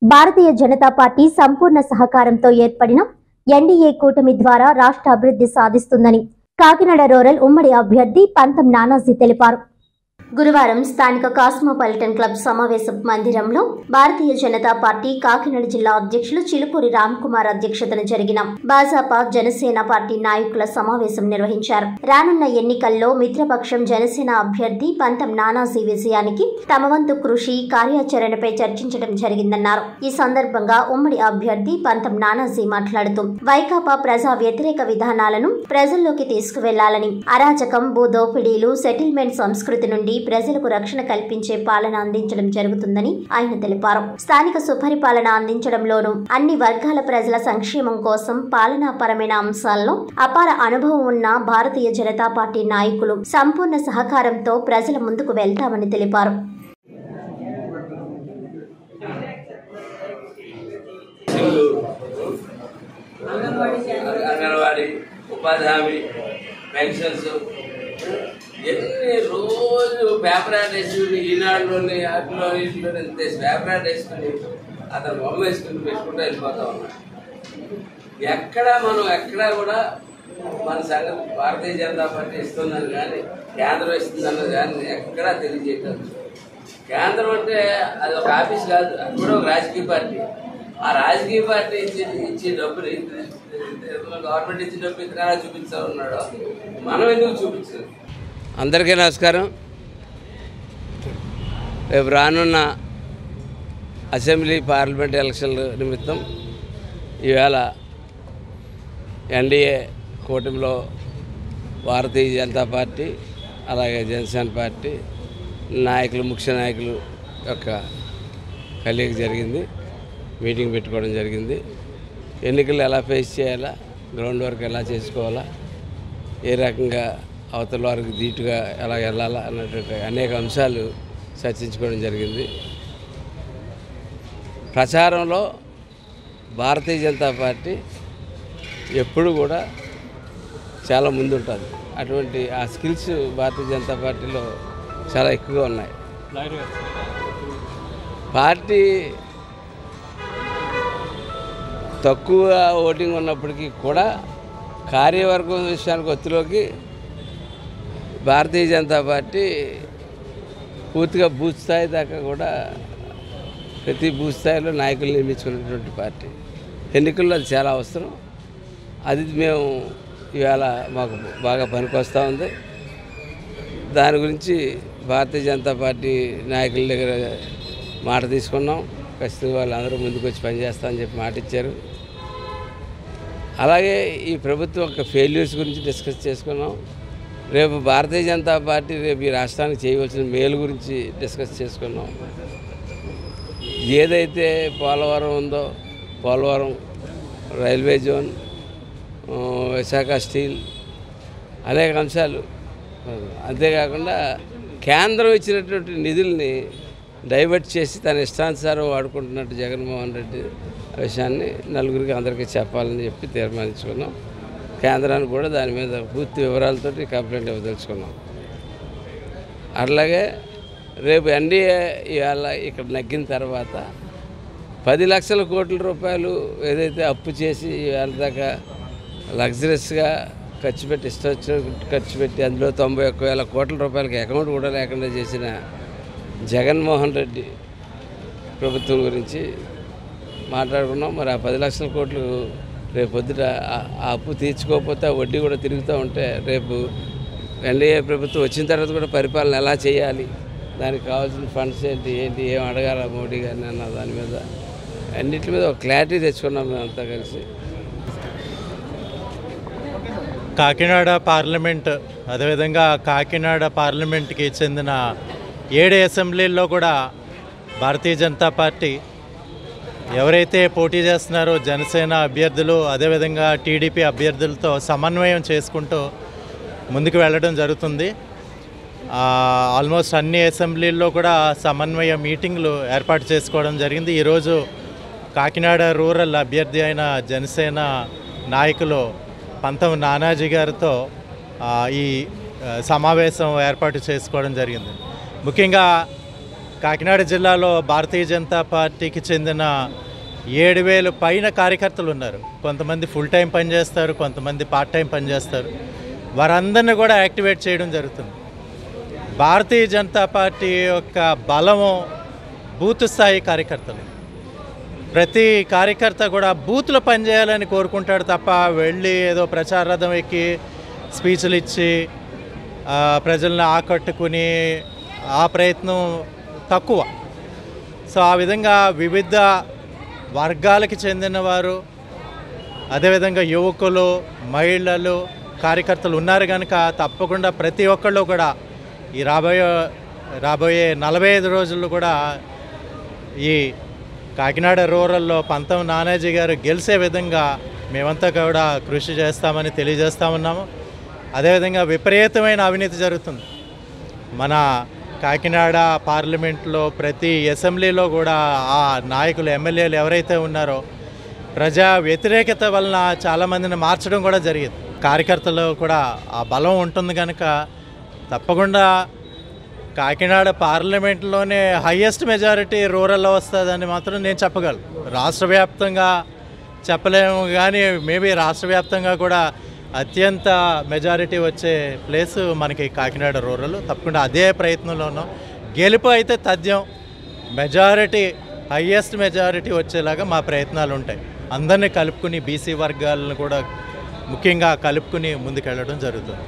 Bharatiya Janata party సంపూర్ణ సహకారంతో ఏర్పడిన NDA కూటమి ద్వారా రాష్ట్ర అభివృద్ధి సాధిస్తుందని కాకినాడ రూరల్ ఉమ్మడి అభ్యర్థి పంతం నానాజీ తెలిపారు. గురువారం స్థానిక కాస్మోపాలిటన్ క్లబ్ సమావేశ మందిరంలో భారతీయ జనతా పార్టీ కాకినాడ జిల్లా అధ్యక్షులు చిలుకూరి రామ్ కుమార్ అధ్యక్షతన జరిగిన భాజపా జనసేన పార్టీ నాయకుల సమావేశం నిర్వహించారు. రానున్న ఎన్నికల్లో మిత్రపక్షం జనసేన అభ్యర్థి పంతం నానాజీ విజయానికి తమ వంతు కృషి కార్యాచరణపై చర్చించడం జరిగిందన్నారు. ఈ సందర్భంగా ఉమ్మడి అభ్యర్థి పంతం నానాజీ మాట్లాడుతూ వైకాపా ప్రజా వ్యతిరేక విధానాలను ప్రజల్లోకి తీసుకువెళ్లాలని, అరాచకం, భూదోపిడీలు, సెటిల్మెంట్ సంస్కృతి నుండి ప్రజలకు రక్షణ కల్పించే పాలన అందించడం జరుగుతుందని ఆయన తెలిపారు. స్థానిక సుపరిపాలన అందించడంలోనూ అన్ని వర్గాల ప్రజల సంక్షేమం కోసం పాలనాపరమైన అంశాల్లో అపార అనుభవం ఉన్న భారతీయ జనతా పార్టీ నాయకులు సంపూర్ణ సహకారంతో ప్రజల ముందుకు వెళ్తామని తెలిపారు. ఎన్ని రోజు పేపర్ యాడ్ వేసుకుని ఈనాడులోని అట్లో ఇంట్లో పేపర్ యాడ్ వేసుకుని అతను బొమ్మ వేసుకుని పెట్టుకుంటూ వెళ్ళిపోతా ఉన్నాడు. మనం ఎక్కడా కూడా మన సంగతి భారతీయ జనతా పార్టీ ఇస్తుందని కానీ కేంద్రం ఇస్తుందన్నది కానీ ఎక్కడా తెలియజేయటం. కేంద్రం అంటే అది ఒక ఆఫీస్ కాదు, అది కూడా ఒక రాజకీయ పార్టీ. ఆ రాజకీయ పార్టీ ఇచ్చే డబ్బుని గవర్నమెంట్ ఇచ్చిన డబ్బు ఇంతకన్నా చూపించా ఉన్నాడు, మనం ఎందుకు చూపించలేదు? అందరికీ నమస్కారం. రేపు రానున్న అసెంబ్లీ పార్లమెంట్ ఎలక్షన్ల నిమిత్తం ఈవేళ ఎన్డీఏ కూటమిలో భారతీయ జనతా పార్టీ అలాగే జనసేన పార్టీ నాయకులు, ముఖ్య నాయకులు యొక్క కలయిక జరిగింది. మీటింగ్ పెట్టుకోవడం జరిగింది. ఎన్నికలు ఎలా ఫేస్ చేయాలా, గ్రౌండ్ వర్క్ ఎలా చేసుకోవాలా, ఏ రకంగా అవతల వారికి ధీటుగా ఎలా వెళ్ళాలా అన్నటువంటి అనేక అంశాలు చర్చించుకోవడం జరిగింది. ప్రచారంలో భారతీయ జనతా పార్టీ ఎప్పుడు కూడా చాలా ముందుంటుంది. అటువంటి ఆ స్కిల్స్ భారతీయ జనతా పార్టీలో చాలా ఎక్కువగా ఉన్నాయి. పార్టీ తక్కువ ఓటింగ్ ఉన్నప్పటికీ కూడా కార్యవర్గం విషయానికి ఒత్తిలోకి భారతీయ జనతా పార్టీ పూర్తిగా బూత్ స్థాయి దాకా కూడా ప్రతి బూత్ స్థాయిలో నాయకులు నిర్మించుకున్నటువంటి పార్టీ. ఎన్నికల్లో అది చాలా అవసరం. అది మేము ఇవాళ మాకు బాగా పనికొస్తూ ఉంది. దాని గురించి భారతీయ జనతా పార్టీ నాయకుల దగ్గర మాట తీసుకున్నాం. ఖచ్చితంగా వాళ్ళందరూ ముందుకు వచ్చి పనిచేస్తామని చెప్పి మాట ఇచ్చారు. అలాగే ఈ ప్రభుత్వం యొక్క ఫెయిల్యూర్స్ గురించి డిస్కస్ చేసుకున్నాం. రేపు భారతీయ జనతా పార్టీ రేపు ఈ రాష్ట్రానికి చేయవలసిన మేలు గురించి డిస్కస్ చేసుకున్నాం. ఏదైతే పోలవరం ఉందో, Polavaram railway zone, Visakha steel, అనేక అంశాలు. అంతేకాకుండా కేంద్రం ఇచ్చినటువంటి నిధుల్ని డైవర్ట్ చేసి తన ఇష్టానుసారం వాడుకుంటున్నట్టు జగన్మోహన్ రెడ్డి విషయాన్ని నలుగురికి అందరికీ చెప్పాలని చెప్పి తీర్మానించుకున్నాం. కేంద్రానికి కూడా దాని మీద పూర్తి వివరాలతో కంప్లైంట్ ఇవ్వదలుచుకున్నాం. అట్లాగే రేపు ఎన్డీఏ ఇవాళ ఇక్కడ నగ్గిన తర్వాత 10 లక్షల కోట్ల రూపాయలు ఏదైతే అప్పు చేసి ఇవాళ దాకా లగ్జరీస్గా ఖర్చు పెట్టి ఖర్చు పెట్టి అందులో 91,000 కోట్ల రూపాయలకి అకౌంట్ కూడా లేకుండా చేసిన జగన్మోహన్ రెడ్డి ప్రభుత్వం గురించి మాట్లాడుకున్నాం. మరి ఆ 10 లక్షల కోట్లు రేపు పొద్దుట ఆ అప్పు తీర్చుకోకపోతే ఆ వడ్డీ కూడా తిరుగుతూ ఉంటే రేపు ఎన్డీఏ ప్రభుత్వం వచ్చిన తర్వాత కూడా పరిపాలన ఎలా చేయాలి, దానికి కావాల్సిన ఫండ్స్ ఏంటి ఏం అడగాల మోడీ గారిని అన్న దాని మీద అన్నిటి మీద ఒక క్లారిటీ తెచ్చుకున్నాం మేమంతా కలిసి. కాకినాడ పార్లమెంట్, అదేవిధంగా కాకినాడ పార్లమెంట్కి చెందిన 7 అసెంబ్లీల్లో కూడా భారతీయ జనతా పార్టీ ఎవరైతే పోటీ చేస్తున్నారో జనసేన అభ్యర్థులు, అదేవిధంగా టీడీపీ అభ్యర్థులతో సమన్వయం చేసుకుంటూ ముందుకు వెళ్ళడం జరుగుతుంది. ఆల్మోస్ట్ అన్ని అసెంబ్లీల్లో కూడా సమన్వయ మీటింగ్లు ఏర్పాటు చేసుకోవడం జరిగింది. ఈరోజు కాకినాడ రూరల్ అభ్యర్థి అయిన జనసేన నాయకులు పంతం నానాజీ గారితో ఈ సమావేశం ఏర్పాటు చేసుకోవడం జరిగింది. ముఖ్యంగా కాకినాడ జిల్లాలో భారతీయ జనతా పార్టీకి చెందిన 7,000 పైన కార్యకర్తలు ఉన్నారు. కొంతమంది ఫుల్ టైం పనిచేస్తారు, కొంతమంది పార్ట్ టైం పనిచేస్తారు. వారందరినీ కూడా యాక్టివేట్ చేయడం జరుగుతుంది. భారతీయ జనతా పార్టీ యొక్క బలము బూత్ స్థాయి కార్యకర్తలు. ప్రతి కార్యకర్త కూడా బూత్లో పనిచేయాలని కోరుకుంటాడు తప్ప వెళ్ళి ఏదో ప్రచార రథం ఎక్కి స్పీచ్లు ఇచ్చి ప్రజల్ని ఆకట్టుకుని ఆ ప్రయత్నం తక్కువ. సో ఆ విధంగా వివిధ వర్గాలకి చెందిన వారు, అదేవిధంగా యువకులు, మహిళలు, కార్యకర్తలు ఉన్నారు కనుక తప్పకుండా ప్రతి ఒక్కళ్ళు కూడా ఈ రాబోయే 45 రోజుల్లో కూడా ఈ కాకినాడ రూరల్లో పంతం నానాజీ గారు గెలిచే విధంగా మేమంతా కూడా కృషి చేస్తామని తెలియజేస్తామన్నాము. అదేవిధంగా విపరీతమైన అవినీతి జరుగుతుంది. మన కాకినాడ పార్లమెంట్లో ప్రతి అసెంబ్లీలో కూడా ఆ నాయకులు, ఎమ్మెల్యేలు ఎవరైతే ఉన్నారో ప్రజా వ్యతిరేకత వలన చాలామందిని మార్చడం కూడా జరిగింది. కార్యకర్తలు కూడా ఆ బలం ఉంటుంది కనుక తప్పకుండా కాకినాడ పార్లమెంట్లోనే హయ్యెస్ట్ మెజారిటీ రూరల్లో వస్తుందని మాత్రం నేను చెప్పగలను. రాష్ట్ర వ్యాప్తంగా చెప్పలేము కానీ మేబీ రాష్ట్ర వ్యాప్తంగా కూడా అత్యంత మెజారిటీ వచ్చే ప్లేసు మనకి కాకినాడ రూరల్. తప్పకుండా అదే ప్రయత్నంలో ఉన్నాం. గెలుపు అయితే తథ్యం, మెజారిటీ హయ్యెస్ట్ మెజారిటీ వచ్చేలాగా మా ప్రయత్నాలు ఉంటాయి. అందరినీ కలుపుకుని బీసీ వర్గాలను కూడా ముఖ్యంగా కలుపుకుని ముందుకెళ్ళడం జరుగుతుంది.